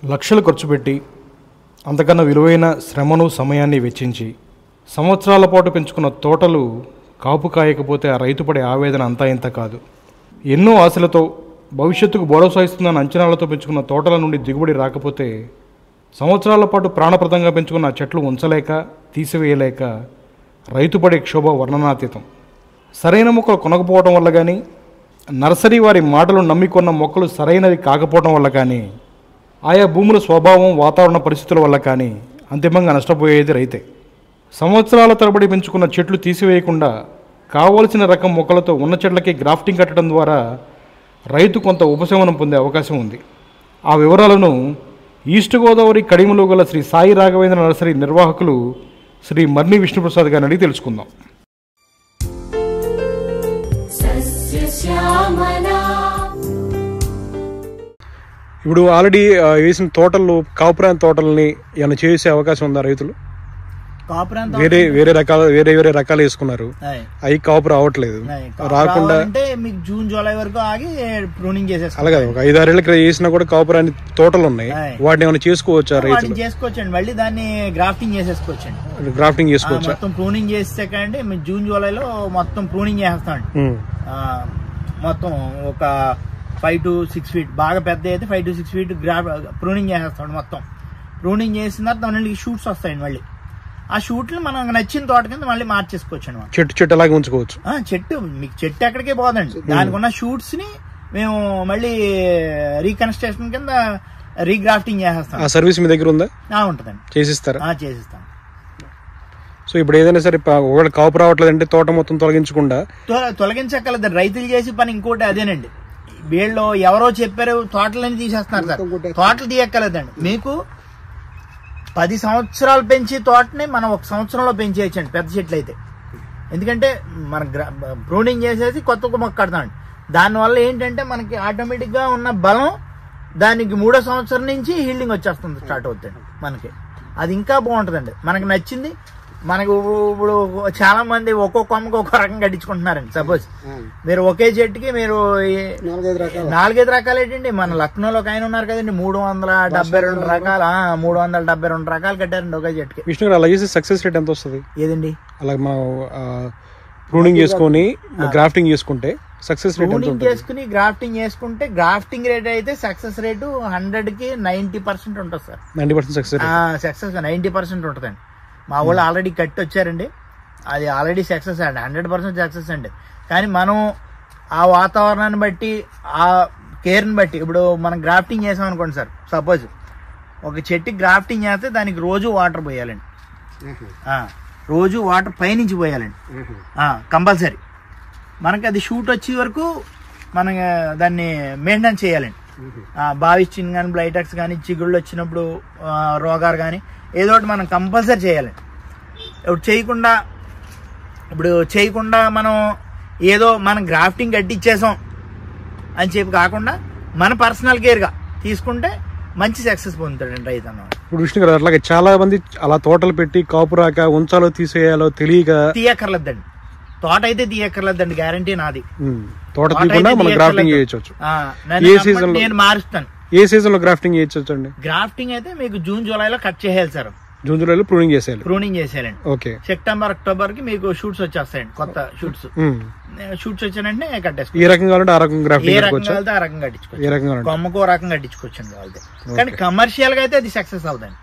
లక్షలు ఖర్చు పెట్టి అంతకన్నా విలువైన శ్రమను సమయాన్ని వెచ్చించి సంవత్సరాల పాటు పెంచుకున్న తోటలు కాపు కాయకపోతే ఆ రైతు పడే ఆవేదన అంతా ఇంత కాదు. ఎన్నో ఆశలతో భవిష్యత్తుకు భరోసా ఇస్తుందన్న అంచనాలతో పెంచుకున్న తోటల నుండి దిగుబడి రాకపోతే సంవత్సరాల పాటు ప్రాణప్రదంగా పెంచుకున్న చెట్లు ఉంచలేక తీసివేయలేక రైతు పడే క్షోభ వర్ణనాతీతం. సరైన మొక్కలు కొనకపోవడం వల్ల కానీ, నర్సరీ వారి మాటలు నమ్మికొన్న మొక్కలు సరైనవి కాకపోవడం వల్ల కానీ, ఆయా భూముల స్వభావం వాతావరణ పరిస్థితుల వల్ల కానీ అంతిమంగా నష్టపోయేది రైతే. సంవత్సరాల తరబడి పెంచుకున్న చెట్లు తీసివేయకుండా కావలసిన రకం మొక్కలతో ఉన్న చెట్లకి గ్రాఫ్టింగ్ కట్టడం ద్వారా రైతు కొంత ఉపశమనం పొందే అవకాశం ఉంది. ఆ వివరాలను ఈస్ట్ గోదావరి కడిమలో గల శ్రీ సాయి రాఘవేంద్ర నర్సరీ నిర్వాహకులు శ్రీ మర్ని విష్ణుప్రసాద్ గారిని అడిగి తెలుసుకుందాం. ఇప్పుడు ఆల్రెడీ వేసిన తోటలు కాపురాన్ తోటల్ని ఏమైనా చేసే అవకాశం ఉందా రైతులు? వేరే రకాలు వేసుకున్నారు, అవి కాపు రావట్లేదు. రాకుండా అంటే మీకు జూన్ జూలై వరకు ఆగి ప్రూనింగ్ చేసేసి అలాగే ఒక 5-6 ఏళ్ళకి వేసినా కూడా కాపురాని తోటలు ఉన్నాయి, వాటిని ఏమైనా చేసుకోవచ్చా రైతులు? చేసుకోవచ్చండి, మళ్ళీ దాన్ని గ్రాఫ్టింగ్ చేసేసుకోవచ్చండి. గ్రాఫ్టింగ్ చేసుకోవచ్చు. మొత్తం ప్రూనింగ్ చేసాక అండి మీకు జూన్ జూలైలో మొత్తం ప్రూనింగ్ చేస్తామండి. మొత్తం ఒక 5 to 6 feet బాగా పెద్ద అయితే 5 to 6 feet ప్రూనింగ్ చేసేస్తాడు. మొత్తం ప్రూనింగ్ చేసిన తర్వాత మళ్ళీ షూట్స్ వస్తాయండి. మళ్ళీ ఆ షూట్లు మనం నచ్చిన తోట కింద మళ్ళీ మార్చేసుకోవచ్చు అనమాట. చెట్టు అలాగే ఉంచుకోవచ్చు. చెట్టు మీకు చెట్టు ఎక్కడికే పోదండి, దానికి ఉన్న షూట్స్ ని మేము మళ్ళీ రీకన్స్ట్రక్షన్ కింద రీగ్రాఫ్టింగ్ చేసేస్తాం. ఆ సర్వీస్ మీ దగ్గర ఉందా? ఉంటుందండి, చేసిస్తారా? చేసిస్తాం. సో ఇప్పుడు ఏదైనా సరే ఒకవేళ కాపు రావట్లేదంటే తోట మొత్తం తొలగించక్కర్లేదు. రైతులు చేసే పని ఇంకోటి అదేనండి. వీళ్ళు ఎవరో చెప్పారు తోటలని తీసేస్తున్నారు సార్. తోటలు తీయక్కర్లేదండి. మీకు 10 సంవత్సరాలు పెంచే తోటని మనం 1 సంవత్సరంలో పెంచేయచ్చండి పెద్ద చెట్లు అయితే. ఎందుకంటే మన ప్రూనింగ్ చేసేసి కొత్త మొక్క కడతామండి. దానివల్ల ఏంటంటే మనకి ఆటోమేటిక్ గా ఉన్న బలం దానికి 3వ సంవత్సరం నుంచి హీల్డింగ్ వచ్చేస్తుంది, స్టార్ట్ అవుతుంది మనకి. అది ఇంకా బాగుంటుందండి. మనకి నచ్చింది. మనకు ఇప్పుడు చాలా మంది ఒక్కొక్క కొమ్మకి ఒక్కో రకం కట్టించుకుంటున్నారండి. సపోజ్ మీరు ఒకే చెట్టుకి మీరు 4-5 రకాలు ఏంటండి. మన లక్నోలో ఒక ఆయన ఉన్నారు కదండి, 372 రకాలు 372 రకాలు కట్టారండి ఒకే చెట్టుకి. విష్ణు అలా చేసి సక్సెస్ రేట్ ఎంత వస్తుంది? ఏదండి అలా ప్రూనింగ్ చేసుకుని గ్రాఫ్టింగ్ చేసుకుంటే సక్సెస్ రేట్? ప్రూనింగ్ చేసుకుని గ్రాఫ్టింగ్ చేసుకుంటే గ్రాఫ్టింగ్ రేట్ అయితే సక్సెస్ రేటు 100కి 90% ఉంటుంది సార్. 90% సక్సెస్ 90% ఉంటుందండి. మా వాళ్ళు ఆల్రెడీ కట్టి వచ్చారండి, అది ఆల్రెడీ సక్సెస్ అండి, 100% సక్సెస్ అండి. కానీ మనం ఆ వాతావరణాన్ని బట్టి ఆ కేర్ని బట్టి ఇప్పుడు మనం గ్రాఫ్టింగ్ చేసాం అనుకోండి సార్. సపోజ్ ఒక చెట్టుకి గ్రాఫ్టింగ్ చేస్తే దానికి రోజు వాటర్ పోయాలండి. రోజు వాటర్ పైనుంచి పోయాలండి కంపల్సరీ. మనకి అది షూట్ వచ్చే వరకు మనం దాన్ని మెయింటైన్ చేయాలండి. బావిచ్చిన్ కానీ బ్లైటాక్స్ కానీ చిగుళ్ళు వచ్చినప్పుడు రోగాలు కానీ ఏదో ఒకటి మనం కంపల్సరీ చేయాలండి. ఇప్పుడు చేయకుండా మనం ఏదో మనం గ్రాఫ్టింగ్ కట్టించేసాం అని చెప్పి కాకుండా మన పర్సనల్ కేర్గా తీసుకుంటే మంచి సక్సెస్ పొందుతాడండి రైతు అన్నమాట. ఇప్పుడు విష్ణు గారు అట్లాగే చాలా మంది అలా తోటలు పెట్టి కాపు రాక ఉంచాలో తీసేయాలో తెలియక తీయక్కర్లేదండి. తోట అయితే తీయక్కర్లేదండి, గ్యారంటీ నాది. తోట తీయకుండా మనం గ్రాఫ్టింగ్ చేయొచ్చు. నేను మారుస్తాను. ఏ సీజన్ లో గ్రాఫ్టింగ్ చేయొచ్చు అండి? గ్రాఫ్టింగ్ అయితే మీకు జూన్ జూలైలో కట్ చేయాలి సార్. జూన్ జూలైలో ప్రూనింగ్ చేసేయాలండి. ఓకే. సెప్టెంబర్ అక్టోబర్ కి మీకు షూట్స్ వచ్చేస్తాయండి, కొత్త షూట్స్. షూట్స్ వచ్చినంటే కట్టేసుకో. ఏ రకం కావాలంటే ఆ రకం గ్రాఫ్టింగ్, ఏ రకం కావాలంటే ఆ రకం కట్టించుకోవచ్చు. కొమ్మకో రకం కట్టించుకోవచ్చండి వాళ్ళది. కానీ కమర్షియల్ గా అయితే అది సక్సెస్ అవుతుంది.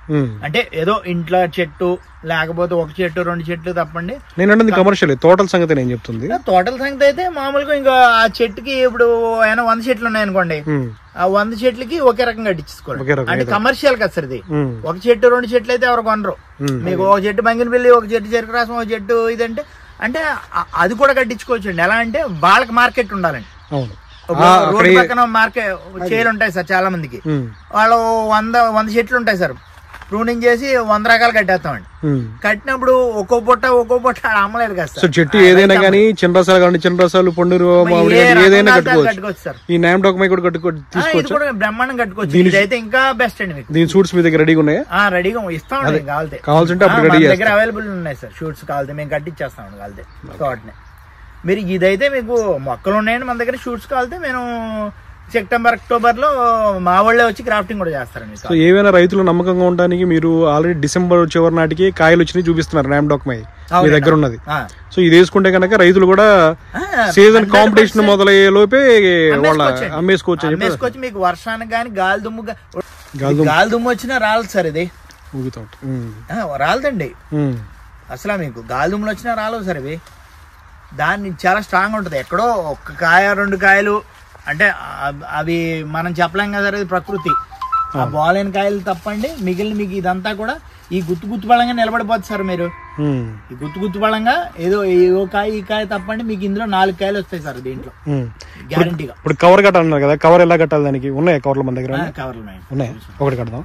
అంటే ఏదో ఇంట్లో చెట్టు లేకపోతే ఒక చెట్టు 2 చెట్లు తప్పండి. నేను కమర్షియల్ తోటల సంగతి నేను చెప్తుంది. తోటల సంగతి అయితే మామూలుగా ఇంకా ఆ చెట్టుకి ఇప్పుడు 100 చెట్లు ఉన్నాయనుకోండి, ఆ 100 చెట్లకి ఒకే రకం కట్టించుకోవాలి. అంటే కమర్షియల్ కదా సార్ ఇది. ఒక చెట్టు 2 చెట్లు అయితే ఎవరు కొనరు. మీకు ఒక చెట్టు బంగినపల్లి, ఒక చెట్టు చెరుకు రసం, ఒక చెట్టు ఇదంటే అంటే అది కూడా కట్టించుకోవచ్చు అండి. ఎలా అంటే వాళ్ళకి మార్కెట్ ఉండాలండి. రోడ్డు పక్కన మార్కెట్ చేలు ఉంటాయి సార్ చాలా మందికి. వాళ్ళు 100 చెట్లు ఉంటాయి సార్. ప్రూనింగ్ చేసి 100 రకాలు కట్టేస్తామండి. కట్టినప్పుడు ఒక్కో పొట్ట అమ్మలేదు కదా సార్. చెట్టు ఏదైనా కానీ చిన్న రసాలు కానీ చిన్న రసాలు పండు ఏదైనా కట్టుకోవచ్చు సార్. ఈ నేమ్ డాక్యుమెంట్ కూడా తీసుకోవచ్చు, బ్రహ్మాండం కట్టుకోవచ్చు. ఇదైతే ఇంకా బెస్ట్ అండి. మీకు దీని షూట్స్ మీ దగ్గర రెడీగా ఉన్నాయా? రెడీగా ఇస్తామండి. కావాల్సింటే దగ్గర అవైలబుల్ ఉన్నాయి సార్. షూట్స్ కావాలంటే మేము కట్టించేస్తామండి కావాలంటే తోటని. మీరు ఇదైతే మీకు మొక్కలు ఉన్నాయండి మన దగ్గర. షూట్స్ కావాలంటే మేము సెప్టెంబర్ అక్టోబర్ లో మా వాళ్ళే వచ్చి గ్రాఫ్టింగ్ కూడా చేస్తారండి. సో ఏవైనా రైతులు నమ్మకంగా ఉండడానికి మీరు ఆల్రెడీ డిసెంబర్ చివరి నాటికి కాయలు వచ్చినాయి చూపిస్తున్నారు రామ్డాక్మై మీ దగ్గర ఉన్నది. సో ఇది వేసుకుంటే కనుక రైతులు కూడా సీజన్ కాంపిటీషన్ మొదలయ్యే లోపే వాళ్ళ అమ్మేసుకోవచ్చు. మీకు వర్షానికి కానీ గాలి దుమ్ము వచ్చినా రాలదు సార్, ఇది రాలదండి అసలు. మీకు గాలి దుమ్ములు వచ్చినా రాలవు సార్ ఇవి. దాన్ని చాలా స్ట్రాంగ్ ఉంటుంది. ఎక్కడో ఒక్క కాయ 2 కాయలు అంటే అవి మనం చెప్పలేం కదా సార్, ఇది ప్రకృతి. ఆ బాలైన కాయలు తప్పండి మిగిలిన మీకు ఇదంతా కూడా ఈ గుత్తు బలంగా నిలబడిపోతుంది సార్. మీరు ఈ గుత్తు బలంగా ఏదో ఈ కాయ తప్పండి మీకు ఇందులో 4 కాయలు వస్తాయి సార్ దీంట్లో గ్యారంటీగా. ఇప్పుడు కవర్ కట్టాలన్నారు కదా, కవర్ ఎలా కట్టాలి? దానికి ఉన్నాయా కవర్లు మన దగ్గర? కవర్లు ఉన్నాయి, ఒకటి కడదాం.